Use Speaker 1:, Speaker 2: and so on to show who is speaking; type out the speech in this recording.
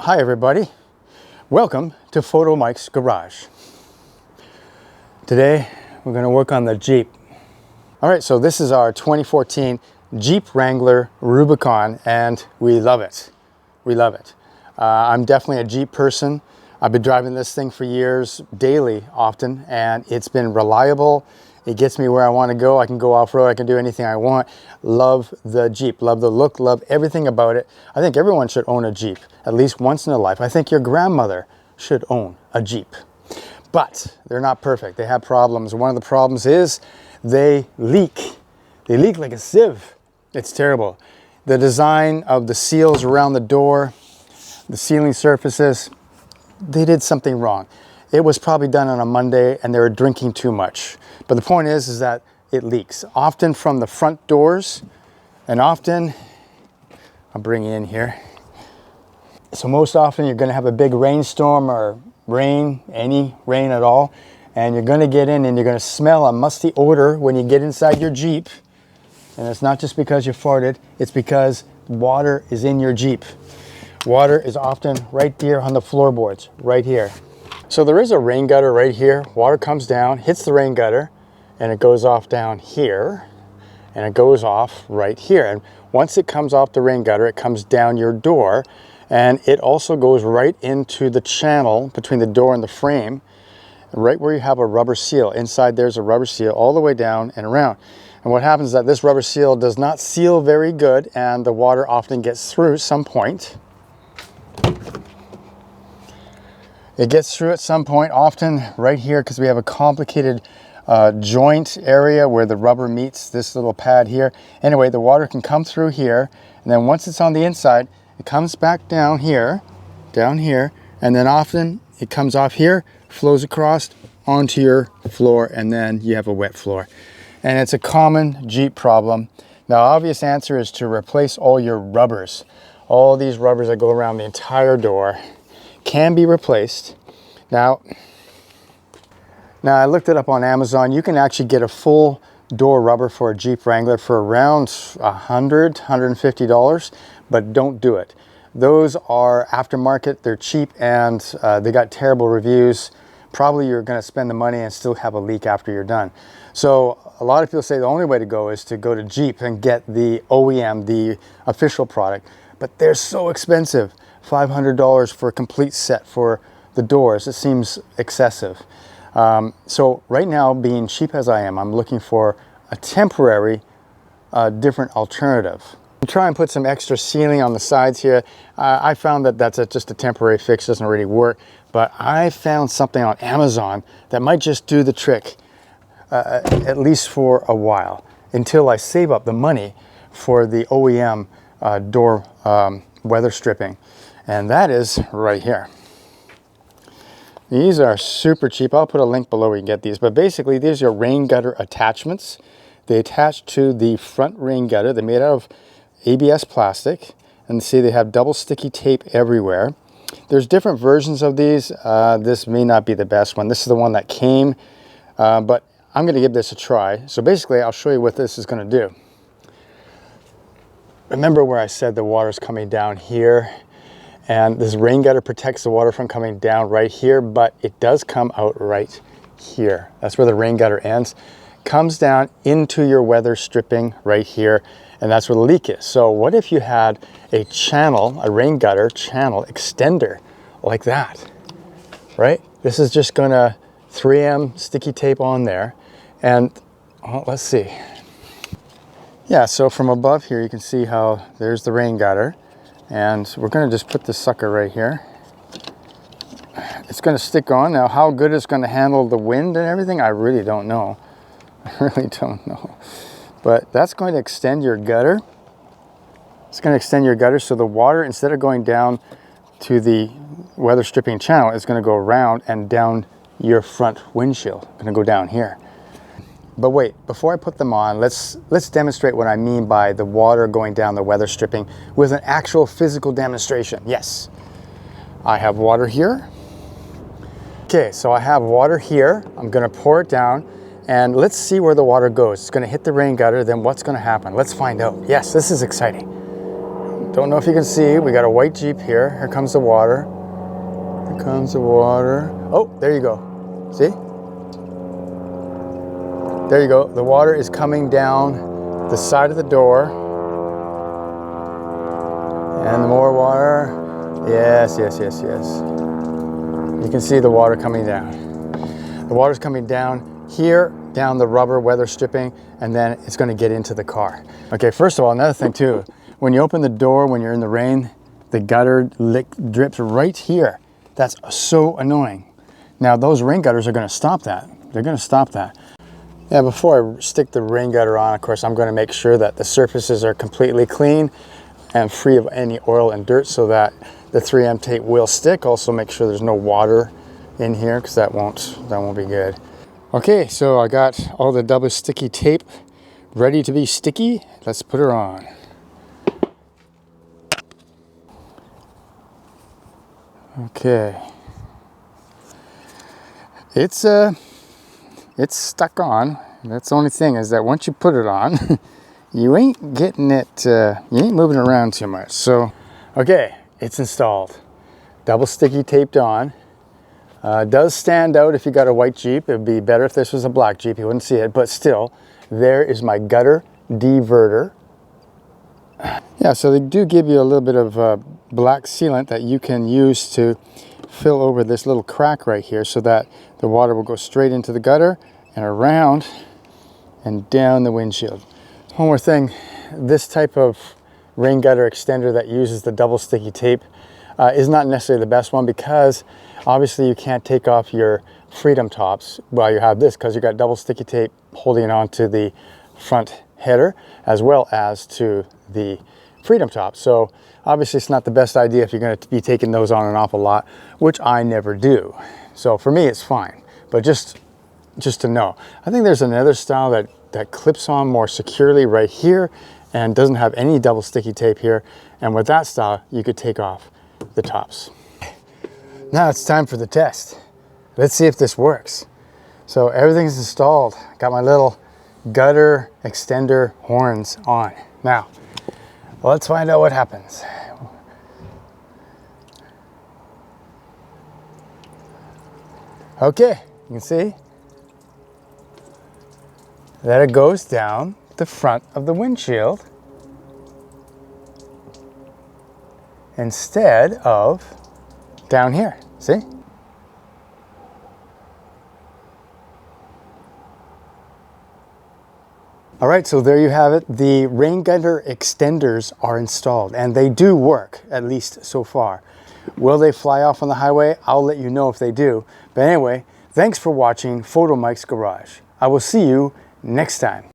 Speaker 1: Hi everybody, welcome to Photomikes Garage. Today we're going to work on the Jeep. Alright, so this is our 2014 Jeep Wrangler Rubicon and we love it. We love it. I'm definitely a Jeep person. I've been driving this thing for years, daily often, and it's been reliable. It gets me where I want to go. I can go off-road, I can do anything I want. Love the Jeep, love the look, love everything about it. I think everyone should own a Jeep, at least once in their life. I think your grandmother should own a Jeep. But they're not perfect, they have problems. One of the problems is they leak. They leak like a sieve. It's terrible. The design of the seals around the door, the sealing surfaces, they did something wrong. It was probably done on a Monday and they were drinking too much. But the point is that it leaks, often from the front doors, and often, I'll bring you in here. So most often you're gonna have a big rainstorm or rain, any rain at all, and you're gonna get in and you're gonna smell a musty odor when you get inside your Jeep. And it's not just because you farted, it's because water is in your Jeep. Water is often right here on the floorboards, right here. So there is a rain gutter right here. Water comes down, hits the rain gutter, and it goes off down here, and it goes off right here. And once it comes off the rain gutter, it comes down your door, and it also goes right into the channel between the door and the frame, right where you have a rubber seal. Inside there's a rubber seal all the way down and around. And what happens is that this rubber seal does not seal very good, and the water often gets through some point. It gets through at some point, often right here, because we have a complicated joint area where the rubber meets this little pad here. Anyway, the water can come through here, and then once it's on the inside, it comes back down here, and then often it comes off here, flows across onto your floor, and then you have a wet floor. And it's a common Jeep problem. The obvious answer is to replace all your rubbers. All these rubbers that go around the entire door can be replaced. Now I looked it up on Amazon. You can actually get a full door rubber for a Jeep Wrangler for around $100, $150, but don't do it. Those are aftermarket, they're cheap, and they got terrible reviews. Probably you're gonna spend the money and still have a leak after you're done. So a lot of people say the only way to go is to go to Jeep and get the OEM, the official product, but they're so expensive. $500 for a complete set for the doors. It seems excessive. So right now, being cheap as I am, I'm looking for a temporary, different alternative. Try and put some extra sealing on the sides here. I found that that's just a temporary fix, doesn't really work, but I found something on Amazon that might just do the trick, at least for a while, until I save up the money for the OEM door weather stripping. And that is right here. These are super cheap. I'll put a link below where you can get these. But basically, these are rain gutter attachments. They attach to the front rain gutter. They're made out of ABS plastic. And see, they have double sticky tape everywhere. There's different versions of these. This may not be the best one. This is the one that came. But I'm going to give this a try. So basically, I'll show you what this is going to do. Remember where I said the water's coming down here? And this rain gutter protects the water from coming down right here, but it does come out right here. That's where the rain gutter ends. Comes down into your weather stripping right here, and that's where the leak is. So what if you had a channel, a rain gutter channel extender like that, right? This is just gonna 3M sticky tape on there. And well, let's see. Yeah, so from above here, you can see how there's the rain gutter. And we're gonna just put this sucker right here. It's gonna stick on. Now, how good it's gonna handle the wind and everything, I really don't know. I really don't know. But that's going to extend your gutter. It's gonna extend your gutter so the water, instead of going down to the weather stripping channel, is gonna go around and down your front windshield. It's gonna go down here. But wait, before I put them on, let's demonstrate what I mean by the water going down the weather stripping with an actual physical demonstration. Yes, I have water here. Okay, so I have water here. I'm gonna pour it down and let's see where the water goes. It's gonna hit the rain gutter, then what's gonna happen? Let's find out. Yes, this is exciting. Don't know if you can see, we got a white Jeep here. Here comes the water. Here comes the water. Oh, there you go. See? There you go. The water is coming down the side of the door. And more water. Yes, yes, yes, yes. You can see the water coming down. The water's coming down here, down the rubber weather stripping, and then it's going to get into the car. Okay, first of all, another thing too, when you open the door, when you're in the rain, the gutter drips right here. That's so annoying. Now those rain gutters are going to stop that. They're going to stop that. Yeah, before I stick the rain gutter on, of course, I'm going to make sure that the surfaces are completely clean and free of any oil and dirt so that the 3M tape will stick. Also make sure there's no water in here because that won't be good. Okay, so I got all the double sticky tape ready to be sticky. Let's put her on. Okay. It's stuck on. That's the only thing is that once you put it on, you ain't getting it, you ain't moving it around too much. So, okay, it's installed. Double sticky taped on. Does stand out if you got a white Jeep. It'd be better if this was a black Jeep. You wouldn't see it, but still, there is my gutter diverter. Yeah, so they do give you a little bit of black sealant that you can use to fill over this little crack right here so that the water will go straight into the gutter and around and down the windshield. One more thing, this type of rain gutter extender that uses the double sticky tape is not necessarily the best one because obviously you can't take off your Freedom tops while you have this because you got double sticky tape holding it onto the front header as well as to the Freedom top. So obviously it's not the best idea if you're going to be taking those on and off a lot, which I never do. So for me it's fine, but just to know. I think there's another style that clips on more securely right here and doesn't have any double sticky tape here. And with that style, you could take off the tops. Now it's time for the test. Let's see if this works. So everything's installed. Got my little gutter extender horns on. Now, let's find out what happens. Okay, you can see that it goes down the front of the windshield instead of down here, see? All right, so there you have it. The rain gutter extenders are installed and they do work, at least so far. Will they fly off on the highway? I'll let you know if they do. But anyway, thanks for watching Photomikes Garage. I will see you next time.